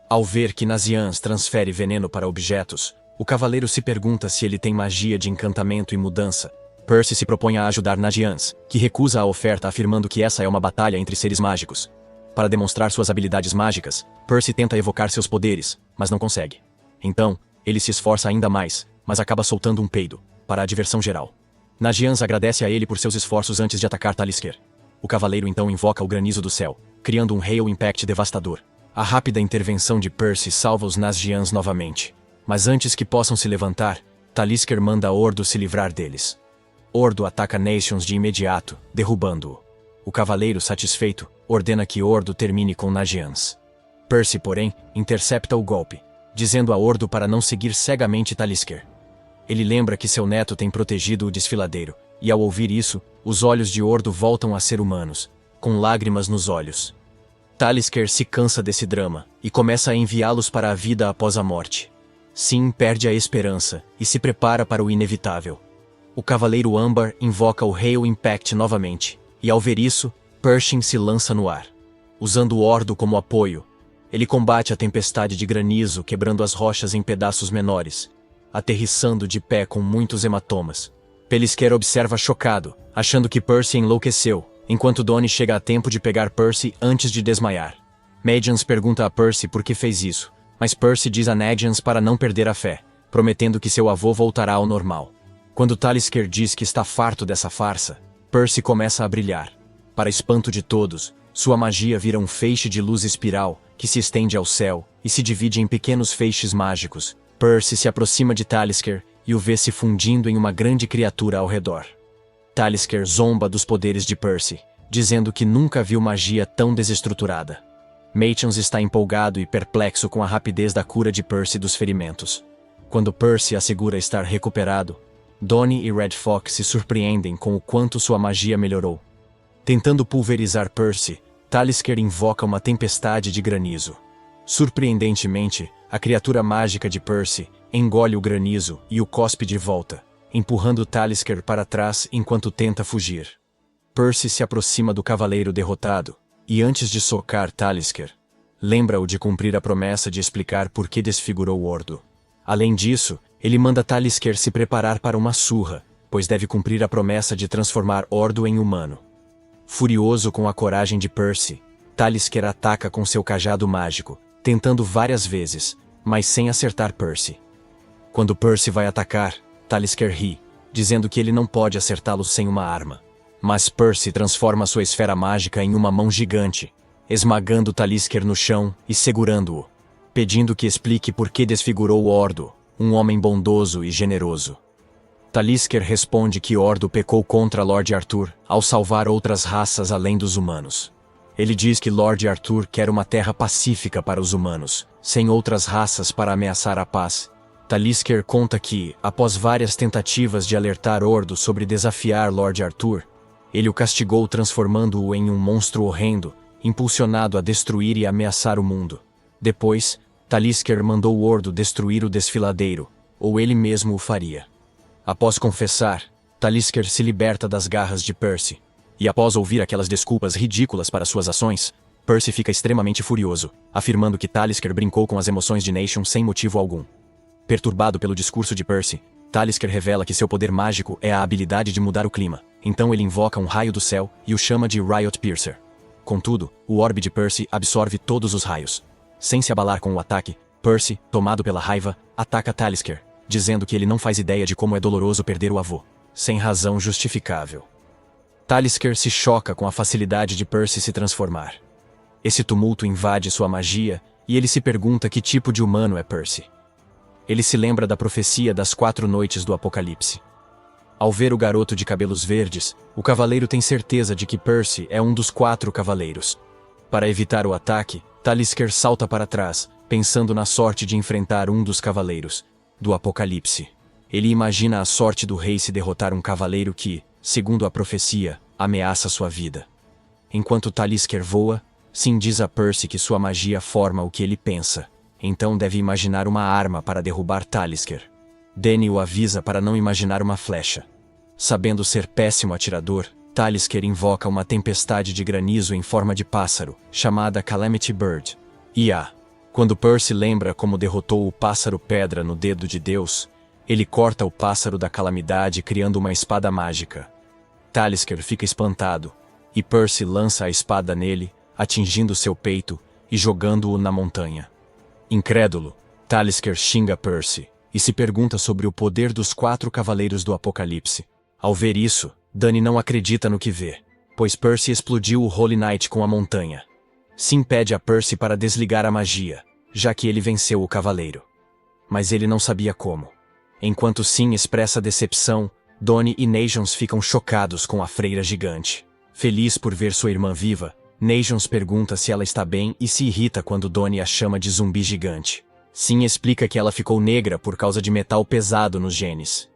Ao ver que Nazians transfere veneno para objetos, o cavaleiro se pergunta se ele tem magia de encantamento e mudança. Percy se propõe a ajudar Nagians, que recusa a oferta afirmando que essa é uma batalha entre seres mágicos. Para demonstrar suas habilidades mágicas, Percy tenta evocar seus poderes, mas não consegue. Então, ele se esforça ainda mais, mas acaba soltando um peido, para a diversão geral. Nagians agradece a ele por seus esforços antes de atacar Talisker. O cavaleiro então invoca o granizo do céu, criando um Hail Impact devastador. A rápida intervenção de Percy salva os Nagians novamente. Mas antes que possam se levantar, Talisker manda Ordo se livrar deles. Ordo ataca Nations de imediato, derrubando-o. O cavaleiro, satisfeito, ordena que Ordo termine com Nagians. Percy, porém, intercepta o golpe, dizendo a Ordo para não seguir cegamente Talisker. Ele lembra que seu neto tem protegido o desfiladeiro, e ao ouvir isso, os olhos de Ordo voltam a ser humanos, com lágrimas nos olhos. Talisker se cansa desse drama, e começa a enviá-los para a vida após a morte. Sin perde a esperança, e se prepara para o inevitável. O Cavaleiro Ambar invoca o Hail Impact novamente, e ao ver isso, Pershing se lança no ar. Usando Ordo como apoio, ele combate a tempestade de granizo quebrando as rochas em pedaços menores, aterrissando de pé com muitos hematomas. Pelisker observa chocado, achando que Percy enlouqueceu, enquanto Donnie chega a tempo de pegar Percy antes de desmaiar. Magians pergunta a Percy por que fez isso, mas Percy diz a Magians para não perder a fé, prometendo que seu avô voltará ao normal. Quando Talisker diz que está farto dessa farsa, Percy começa a brilhar. Para espanto de todos, sua magia vira um feixe de luz espiral que se estende ao céu e se divide em pequenos feixes mágicos. Percy se aproxima de Talisker e o vê se fundindo em uma grande criatura ao redor. Talisker zomba dos poderes de Percy, dizendo que nunca viu magia tão desestruturada. Magians está empolgado e perplexo com a rapidez da cura de Percy dos ferimentos. Quando Percy assegura estar recuperado, Donnie e Red Fox se surpreendem com o quanto sua magia melhorou. Tentando pulverizar Percy, Talisker invoca uma tempestade de granizo. Surpreendentemente, a criatura mágica de Percy engole o granizo e o cospe de volta, empurrando Talisker para trás enquanto tenta fugir. Percy se aproxima do cavaleiro derrotado, e antes de socar Talisker, lembra-o de cumprir a promessa de explicar por que desfigurou Ordo. Além disso, ele manda Talisker se preparar para uma surra, pois deve cumprir a promessa de transformar Ordo em humano. Furioso com a coragem de Percy, Talisker ataca com seu cajado mágico, tentando várias vezes, mas sem acertar Percy. Quando Percy vai atacar, Talisker ri, dizendo que ele não pode acertá-lo sem uma arma. Mas Percy transforma sua esfera mágica em uma mão gigante, esmagando Talisker no chão e segurando-o, pedindo que explique por que desfigurou Ordo, um homem bondoso e generoso. Talisker responde que Ordo pecou contra Lord Arthur ao salvar outras raças além dos humanos. Ele diz que Lord Arthur quer uma terra pacífica para os humanos, sem outras raças para ameaçar a paz. Talisker conta que, após várias tentativas de alertar Ordo sobre desafiar Lord Arthur, ele o castigou transformando-o em um monstro horrendo, impulsionado a destruir e ameaçar o mundo. Depois, Talisker mandou Ordo destruir o desfiladeiro, ou ele mesmo o faria. Após confessar, Talisker se liberta das garras de Percy. E após ouvir aquelas desculpas ridículas para suas ações, Percy fica extremamente furioso, afirmando que Talisker brincou com as emoções de Nation sem motivo algum. Perturbado pelo discurso de Percy, Talisker revela que seu poder mágico é a habilidade de mudar o clima. Então ele invoca um raio do céu e o chama de Riot Piercer. Contudo, o orbe de Percy absorve todos os raios. Sem se abalar com o ataque, Percy, tomado pela raiva, ataca Talisker, dizendo que ele não faz ideia de como é doloroso perder o avô, sem razão justificável. Talisker se choca com a facilidade de Percy se transformar. Esse tumulto invade sua magia e ele se pergunta que tipo de humano é Percy. Ele se lembra da profecia das 4 noites do Apocalipse. Ao ver o garoto de cabelos verdes, o cavaleiro tem certeza de que Percy é um dos 4 cavaleiros. Para evitar o ataque, Talisker salta para trás, pensando na sorte de enfrentar um dos cavaleiros do Apocalipse. Ele imagina a sorte do rei se derrotar um cavaleiro que, segundo a profecia, ameaça sua vida. Enquanto Talisker voa, Sin diz a Percy que sua magia forma o que ele pensa, então deve imaginar uma arma para derrubar Talisker. Danny o avisa para não imaginar uma flecha. Sabendo ser péssimo atirador, Talisker invoca uma tempestade de granizo em forma de pássaro, chamada Calamity Bird. Quando Percy lembra como derrotou o pássaro-pedra no dedo de Deus, ele corta o pássaro da calamidade criando uma espada mágica. Talisker fica espantado, e Percy lança a espada nele, atingindo seu peito e jogando-o na montanha. Incrédulo, Talisker xinga Percy e se pergunta sobre o poder dos 4 cavaleiros do Apocalipse. Ao ver isso, Danny não acredita no que vê, pois Percy explodiu o Holy Knight com a montanha. Sin pede a Percy para desligar a magia, já que ele venceu o cavaleiro. Mas ele não sabia como. Enquanto Sin expressa decepção, Donnie e Nations ficam chocados com a freira gigante. Feliz por ver sua irmã viva, Nations pergunta se ela está bem e se irrita quando Donnie a chama de zumbi gigante. Sin explica que ela ficou negra por causa de metal pesado nos genes.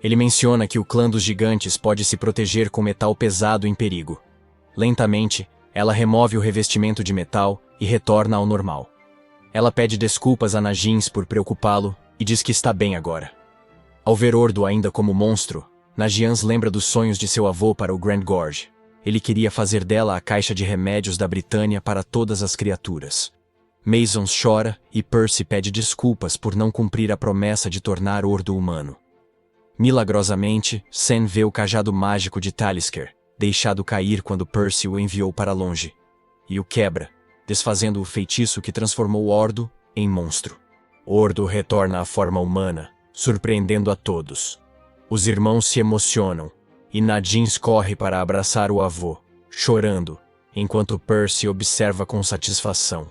Ele menciona que o clã dos gigantes pode se proteger com metal pesado em perigo. Lentamente, ela remove o revestimento de metal e retorna ao normal. Ela pede desculpas a Najins por preocupá-lo e diz que está bem agora. Ao ver Ordo ainda como monstro, Najins lembra dos sonhos de seu avô para o Grand Gorge. Ele queria fazer dela a caixa de remédios da Britânia para todas as criaturas. Mason chora e Percy pede desculpas por não cumprir a promessa de tornar Ordo humano. Milagrosamente, Sen vê o cajado mágico de Talisker, deixado cair quando Percy o enviou para longe, e o quebra, desfazendo o feitiço que transformou Ordo em monstro. Ordo retorna à forma humana, surpreendendo a todos. Os irmãos se emocionam, e Nadine corre para abraçar o avô, chorando, enquanto Percy observa com satisfação.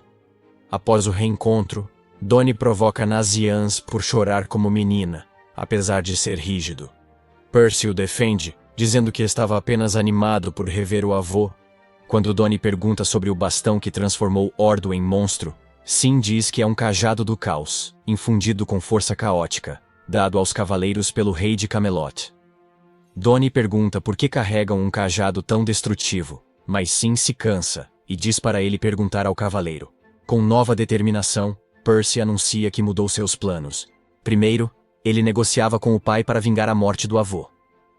Após o reencontro, Donnie provoca Nazianz por chorar como menina, apesar de ser rígido. Percy o defende, dizendo que estava apenas animado por rever o avô. Quando Donnie pergunta sobre o bastão que transformou Ordo em monstro, Sim diz que é um cajado do caos, infundido com força caótica, dado aos cavaleiros pelo rei de Camelot. Donnie pergunta por que carregam um cajado tão destrutivo, mas Sim se cansa, e diz para ele perguntar ao cavaleiro. Com nova determinação, Percy anuncia que mudou seus planos. Primeiro, ele negociava com o pai para vingar a morte do avô.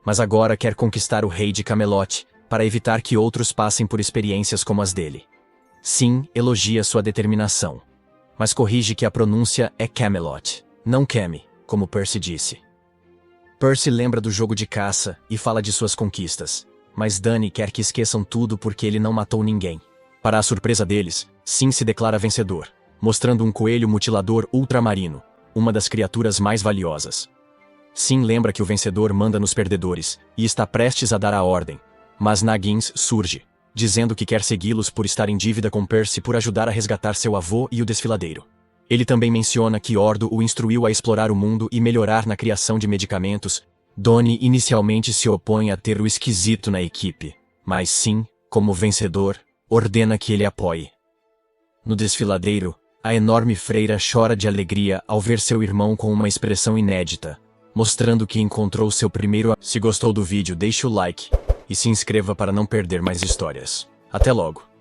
Mas agora quer conquistar o rei de Camelot, para evitar que outros passem por experiências como as dele. Sim elogia sua determinação, mas corrige que a pronúncia é Camelot, não Came, como Percy disse. Percy lembra do jogo de caça e fala de suas conquistas, mas Dany quer que esqueçam tudo porque ele não matou ninguém. Para a surpresa deles, Sim se declara vencedor, mostrando um coelho mutilador ultramarino, uma das criaturas mais valiosas. Sim lembra que o vencedor manda nos perdedores e está prestes a dar a ordem, mas Naggins surge, dizendo que quer segui-los por estar em dívida com Percy por ajudar a resgatar seu avô e o desfiladeiro. Ele também menciona que Ordo o instruiu a explorar o mundo e melhorar na criação de medicamentos. Donnie inicialmente se opõe a ter o esquisito na equipe, mas Sim, como vencedor, ordena que ele apoie. No desfiladeiro, a enorme freira chora de alegria ao ver seu irmão com uma expressão inédita, mostrando que encontrou seu primeiro. Se gostou do vídeo, deixe o like e se inscreva para não perder mais histórias. Até logo!